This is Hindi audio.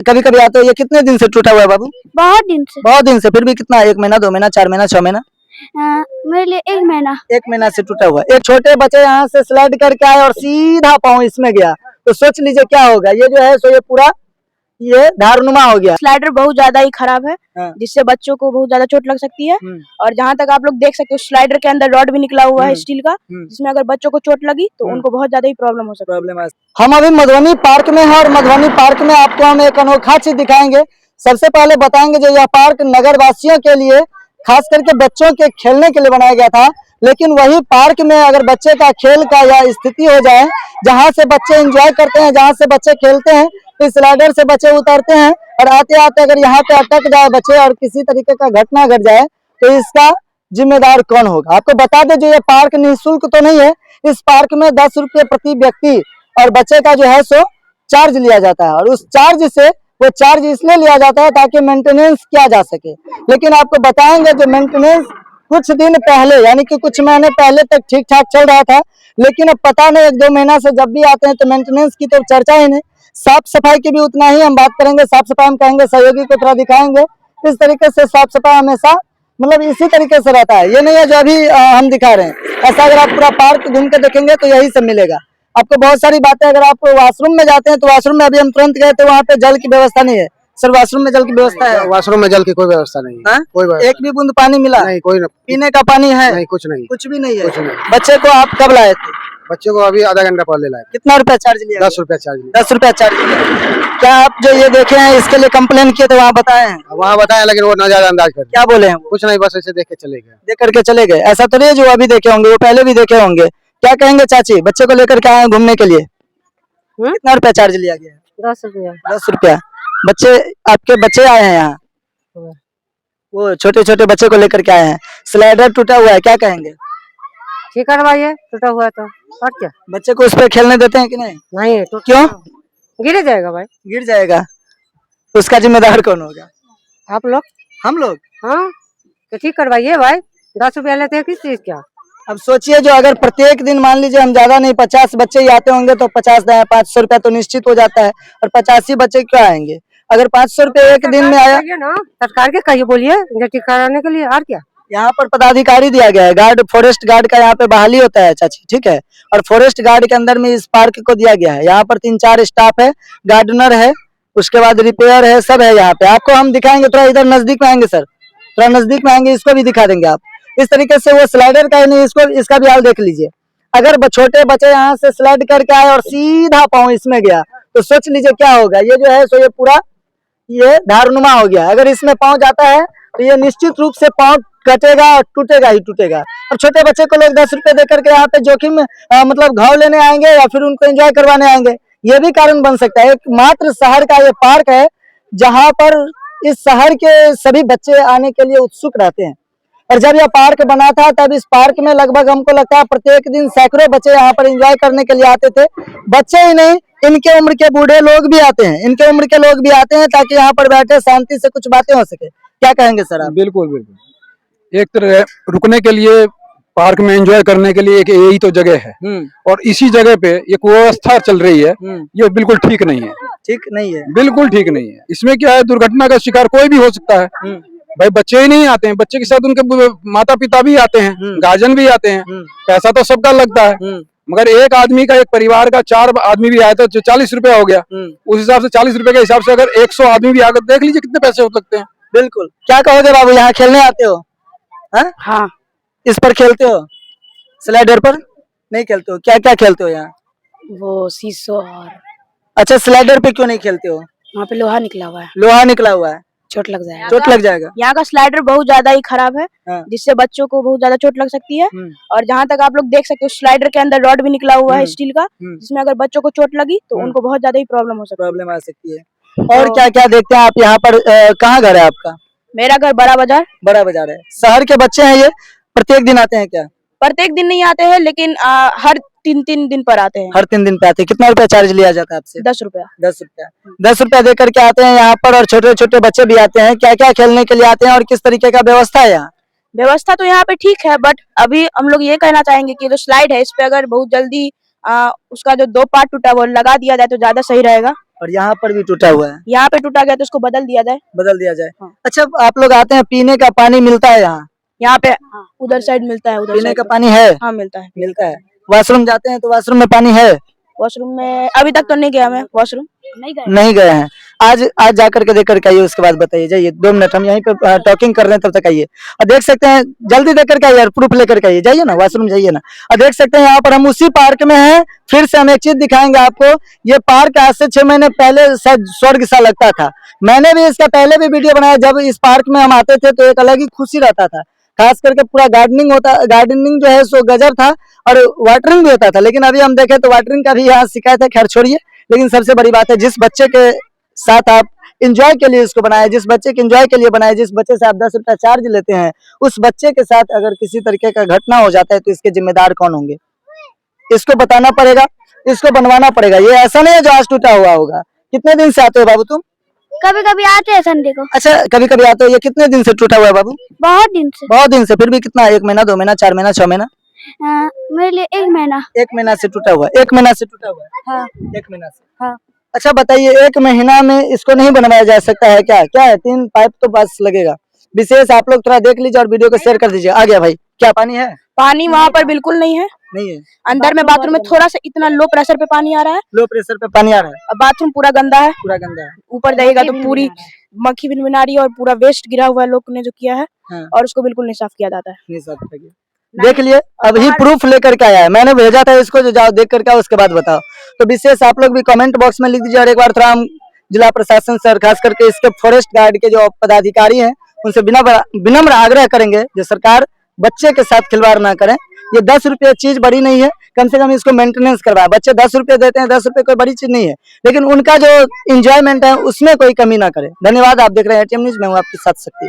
कभी कभी आते हो, ये कितने दिन से टूटा हुआ है बाबू? बहुत दिन से। बहुत दिन से, फिर भी कितना, 1 महीना, 2 महीना, 4 महीना, 6 महीना? मेरे लिए 1 महीना। 1 महीना से टूटा हुआ है। एक छोटे बच्चे यहाँ से स्लाइड करके आए और सीधा पाँव इसमें गया, तो सोच लीजिए क्या होगा। ये जो है सो ये पूरा ये धारनुमा हो गया। स्लाइडर बहुत ज्यादा ही खराब है, हाँ। जिससे बच्चों को बहुत ज्यादा चोट लग सकती है। और जहाँ तक आप लोग देख सकते हो, स्लाइडर के अंदर रॉड भी निकला हुआ है स्टील का, जिसमें अगर बच्चों को चोट लगी तो उनको बहुत ज्यादा ही प्रॉब्लम हो सकती है। हम अभी मधुबनी पार्क में हैं और मधुबनी पार्क में आपको हम एक अनोखा चीज दिखाएंगे। सबसे पहले बताएंगे जो यह पार्क नगर वासियों के लिए, खास करके बच्चों के खेलने के लिए बनाया गया था, लेकिन वही पार्क में अगर बच्चे का खेल का या स्थिति हो जाए, जहाँ से बच्चे एंजॉय करते हैं, जहाँ से बच्चे खेलते हैं, इस स्लाइडर से बच्चे उतरते हैं और आते आते अगर यहाँ पे अटक जाए बच्चे और किसी तरीके का घटना घट जाए तो इसका जिम्मेदार कौन होगा? आपको बता दें, जो ये पार्क निःशुल्क तो नहीं है। इस पार्क में 10 रुपये प्रति व्यक्ति और बच्चे का जो है सो चार्ज लिया जाता है, और उस चार्ज से वो चार्ज इसलिए लिया जाता है ताकि मेंटेनेंस किया जा सके। लेकिन आपको बताएंगे जो मेंटेनेंस कुछ दिन पहले, यानी कि कुछ महीने पहले तक ठीक ठाक चल रहा था, लेकिन अब पता नहीं 1-2 महीना से जब भी आते हैं तो मेंटेनेंस की तो चर्चा ही नहीं। साफ सफाई की भी उतना ही हम बात करेंगे। साफ सफाई हम कहेंगे सहयोगी को थोड़ा दिखाएंगे। इस तरीके से साफ सफाई हमेशा मतलब इसी तरीके से रहता है। ये नहीं है जो अभी हम दिखा रहे हैं। ऐसा अगर आप पूरा पार्क घूम के देखेंगे तो यही सब मिलेगा आपको। बहुत सारी बातें, अगर आप वॉशरूम में जाते हैं तो वॉशरूम में अभी हम तुरंत गए थे, वहाँ पे जल की व्यवस्था नहीं है। सर, वॉशरूम में जल की व्यवस्था है? वॉशरूम में जल की कोई व्यवस्था नहीं है। कोई व्यवस्था एक भी बूंद पानी मिला नहीं? कोई पीने का पानी है? नहीं, कुछ नहीं, कुछ भी नहीं है। कुछ नहीं। बच्चे को आप कब लाए थे? बच्चे को अभी आधा घंटा पहले लाए। कितना रुपया चार्ज लिया? 10 रुपया चार्ज लिया। 10 रुपया चार्ज लिया। क्या आप जो ये देखे हैं इसके लिए कंप्लेन किए थे, वहाँ बताए हैं? वहाँ बताया, लेकिन वो नजर अंदाज कर। क्या बोले हैं? कुछ नहीं, बस ऐसे देख के चले गए। देख करके चले गए। ऐसा तो नहीं जो अभी देखे होंगे, वो पहले भी देखे होंगे। क्या कहेंगे चाची, बच्चे को लेकर के आए हैं घूमने के लिए? कितना रुपया चार्ज लिया गया? 10 रुपया। 10 रुपया। बच्चे, आपके बच्चे आए हैं यहाँ, वो छोटे छोटे बच्चे को लेकर के आए हैं। स्लाइडर टूटा हुआ है, क्या कहेंगे? ठीक करवाइए, टूटा हुआ है तो और क्या। बच्चे को उस पर खेलने देते हैं कि नहीं? नहीं तो क्यों? गिर जाएगा भाई। गिर जाएगा, उसका जिम्मेदार कौन होगा? आप लोग। हम लोग। हाँ तो ठीक करवाइए भाई, 10 रुपया लेते हैं किस चीज क्या। अब सोचिए, जो अगर प्रत्येक दिन मान लीजिए हम ज्यादा नहीं 50 बच्चे ही आते होंगे तो 50 दें, 500 रुपया तो निश्चित हो जाता है, और 85 बच्चे क्यों आएंगे? अगर 500 रुपये एक दिन में आया ना, सरकार के कहिए, बोलिए जो ठीक कराने के लिए। और क्या, यहाँ पर पदाधिकारी दिया गया है, गार्ड, फॉरेस्ट गार्ड का यहाँ पे बहाली होता है चाची, ठीक है। और फॉरेस्ट गार्ड के अंदर में इस पार्क को दिया गया है। यहाँ पर 3-4 स्टाफ है, गार्डनर है, उसके बाद रिपेयर है, सब है यहाँ पे। आपको हम दिखाएंगे, थोड़ा इधर नजदीक में आएंगे सर, थोड़ा नजदीक में आएंगे, इसको भी दिखा देंगे आप। इस तरीके से वो स्लाइडर का ही नहीं, इसको, इसका भी हाल देख लीजिए। अगर छोटे बच्चे यहाँ से स्लाइड करके आए और सीधा पाँव इसमें गया तो सोच लीजिए क्या होगा। ये जो है सो ये पूरा ये धारनुमा हो गया। अगर इसमें पाँव जाता है तो ये निश्चित रूप से पाँव कटेगा और टूटेगा ही टूटेगा। और छोटे बच्चे को लोग 10 रुपए देकर के यहाँ पे जोखिम मतलब घाव लेने आएंगे या फिर उनको एंजॉय करवाने आएंगे, ये भी कारण बन सकता है। एकमात्र शहर का ये पार्क है जहाँ पर इस शहर के सभी बच्चे आने के लिए उत्सुक रहते हैं। और जब यह पार्क बना था तब इस पार्क में लगभग हमको लगता है प्रत्येक दिन सैकड़ों बच्चे यहाँ पर एंजॉय करने के लिए आते थे। बच्चे ही नहीं, इनके उम्र के बूढ़े लोग भी आते हैं, इनके उम्र के लोग भी आते हैं ताकि यहाँ पर बैठे शांति से कुछ बातें हो सके। क्या कहेंगे सर आप? बिल्कुल बिल्कुल, एक तरह रुकने के लिए, पार्क में एंजॉय करने के लिए एक यही तो जगह है, और इसी जगह पे एक व्यवस्था चल रही है, ये बिल्कुल ठीक नहीं है। ठीक नहीं है, बिल्कुल ठीक नहीं है। इसमें क्या है, दुर्घटना का शिकार कोई भी हो सकता है। भाई बच्चे ही नहीं आते हैं, बच्चे के साथ उनके माता पिता भी आते हैं, गार्जियन भी आते हैं, पैसा तो सबका लगता है। मगर एक आदमी का, एक परिवार का 4 आदमी भी आया तो 40 रुपया हो गया। उस हिसाब से 40 रुपए के हिसाब से अगर 100 आदमी भी आकर देख लीजिए कितने पैसे हो सकते हैं। बिल्कुल। क्या कहोगे बाबू, यहाँ खेलने आते हो? हाँ। इस पर खेलते हो? स्लाइडर पर नहीं खेलते हो? क्या क्या खेलते हो यहाँ? वो सीसो और। अच्छा, स्लाइडर पे क्यों नहीं खेलते हो? वहाँ पे लोहा निकला हुआ है, लोहा निकला हुआ है, चोट लग जाएगा। चोट लग जाएगा। यहाँ का स्लाइडर बहुत ज्यादा ही खराब है, हाँ। जिससे बच्चों को बहुत ज्यादा चोट लग सकती है। और जहाँ तक आप लोग देख सकते हो, स्लाइडर के अंदर रॉड भी निकला हुआ है स्टील का, जिसमें अगर बच्चों को चोट लगी तो उनको बहुत ज्यादा ही प्रॉब्लम हो सकती है। प्रॉब्लम आ सकती है। और क्या क्या देखते हैं आप यहाँ पर? कहाँ घर है आपका? मेरा घर बड़ा बाजार। बड़ा बाजार है। शहर के बच्चे हैं ये, प्रत्येक दिन आते हैं क्या? प्रत्येक दिन नहीं आते हैं, लेकिन हर 3-3 दिन पर आते हैं। हर 3 दिन पे आते हैं। कितना रुपया चार्ज लिया जाता है आपसे? 10 रुपया। 10 रुपया। 10 रुपया दे करके आते हैं यहाँ पर, और छोटे छोटे बच्चे भी आते हैं। क्या क्या खेलने के लिए आते हैं और किस तरीके का व्यवस्था है यहाँ? व्यवस्था तो यहाँ पे ठीक है, बट अभी हम लोग ये कहना चाहेंगे कि जो स्लाइड है इस पे अगर बहुत जल्दी उसका जो 2 पार्ट टूटा वो लगा दिया जाए तो ज्यादा सही रहेगा। और यहाँ पर भी टूटा हुआ है, यहाँ पे टूटा गया तो उसको बदल दिया जाए। बदल दिया जाए। हाँ। अच्छा, आप लोग आते हैं, पीने का पानी मिलता है यहाँ पे उधर साइड मिलता है, उधर पीने साइड का पानी है? हाँ मिलता है। मिलता है। वॉशरूम जाते हैं तो वॉशरूम में पानी है? वॉशरूम में अभी तक तो नहीं गया मैं, वॉशरूम नहीं गए हैं। आज जाकर के देख करके आइए, उसके बाद बताइए। जाइए, 2 मिनट हम यहीं पे टॉकिंग कर रहे हैं, तब तक आइए और देख सकते हैं। जल्दी देख करके आइए, प्रूफ लेकर के आइए। जाइए ना, वॉशरूम जाइए ना। और देख सकते हैं यहाँ पर हम उसी पार्क में हैं। फिर से हम एक चीज दिखाएंगे आपको। ये पार्क आज से 6 महीने पहले शायद स्वर्ग सा लगता था। मैंने भी इसका पहले भी वीडियो बनाया। जब इस पार्क में हम आते थे तो एक अलग ही खुशी रहता था। खास करके पूरा गार्डनिंग जो है सो गजब था और वाटरिंग भी होता था। लेकिन अभी हम देखें तो वाटरिंग का भी यहाँ शिकायत है। खैर छोड़िए, लेकिन सबसे बड़ी बात है, जिस बच्चे के साथ आप इंजॉय के लिए इसको बनाए, जिस बच्चे के इंजॉय के लिए बनाए, जिस बच्चे से आप 10 रुपया चार्ज लेते हैं, उस बच्चे के साथ अगर किसी तरीके का घटना हो जाता है तो इसके जिम्मेदार कौन होंगे? इसको बताना पड़ेगा, इसको बनवाना पड़ेगा। ये ऐसा नहीं है जो आज टूटा हुआ होगा। कितने दिन से आते हो बाबू तुम? कभी कभी आते हैं संडे को। अच्छा, कभी कभी आते हो। ये कितने दिन से टूटा हुआ है बाबू? बहुत दिन से। बहुत दिन से। फिर भी कितना? 1 महीना, 2 महीना, 4 महीना, 6 महीना? मेरे लिए 1 महीना। 1 महीना से टूटा हुआ है। 1 महीना से टूटा हुआ है। हाँ 1 महीना से। हाँ। अच्छा बताइए, 1 महीना में इसको नहीं बनवाया जा सकता है क्या? क्या है, 3 पाइप तो बस लगेगा। विशेष आप लोग थोड़ा देख लीजिए और वीडियो को शेयर कर दीजिए। आ गया भाई, क्या पानी है? पानी वहाँ पर बिल्कुल नहीं है। नहीं है। अंदर में बाथरूम में थोड़ा सा इतना लो प्रेशर पे पानी आ रहा है लो प्रेशर पे पानी आ रहा है। और बाथरूम पूरा गंदा है। पूरा गंदा है। ऊपर जाइएगा तो पूरी मक्खी भिनभिना रही है और पूरा वेस्ट गिरा हुआ है लोग ने जो किया है। हाँ। और उसको बिल्कुल नहीं साफ किया जाता है। नहीं साफ किया। देख लिए, अभी प्रूफ लेकर के आया है। मैंने भेजा था इसको, जो जाओ देख करके आओ, उसके बाद बताओ। तो विशेष आप लोग भी कमेंट बॉक्स में लिख दीजिए और एक बार थोड़ा हम जिला प्रशासन सर, खास करके इसके फॉरेस्ट गार्ड के जो पदाधिकारी हैं, उनसे विनम्र आग्रह करेंगे जो सरकार बच्चे के साथ खिलवाड़ ना करें। ये 10 रुपये चीज बड़ी नहीं है, कम से कम इसको मेंटेनेंस करवाए। बच्चे 10 रुपये देते हैं, 10 रुपये कोई बड़ी चीज नहीं है, लेकिन उनका जो इंजॉयमेंट है उसमें कोई कमी ना करे। धन्यवाद। आप देख रहे हैं एटीएम न्यूज में, हूं आपके साथ शक्ति।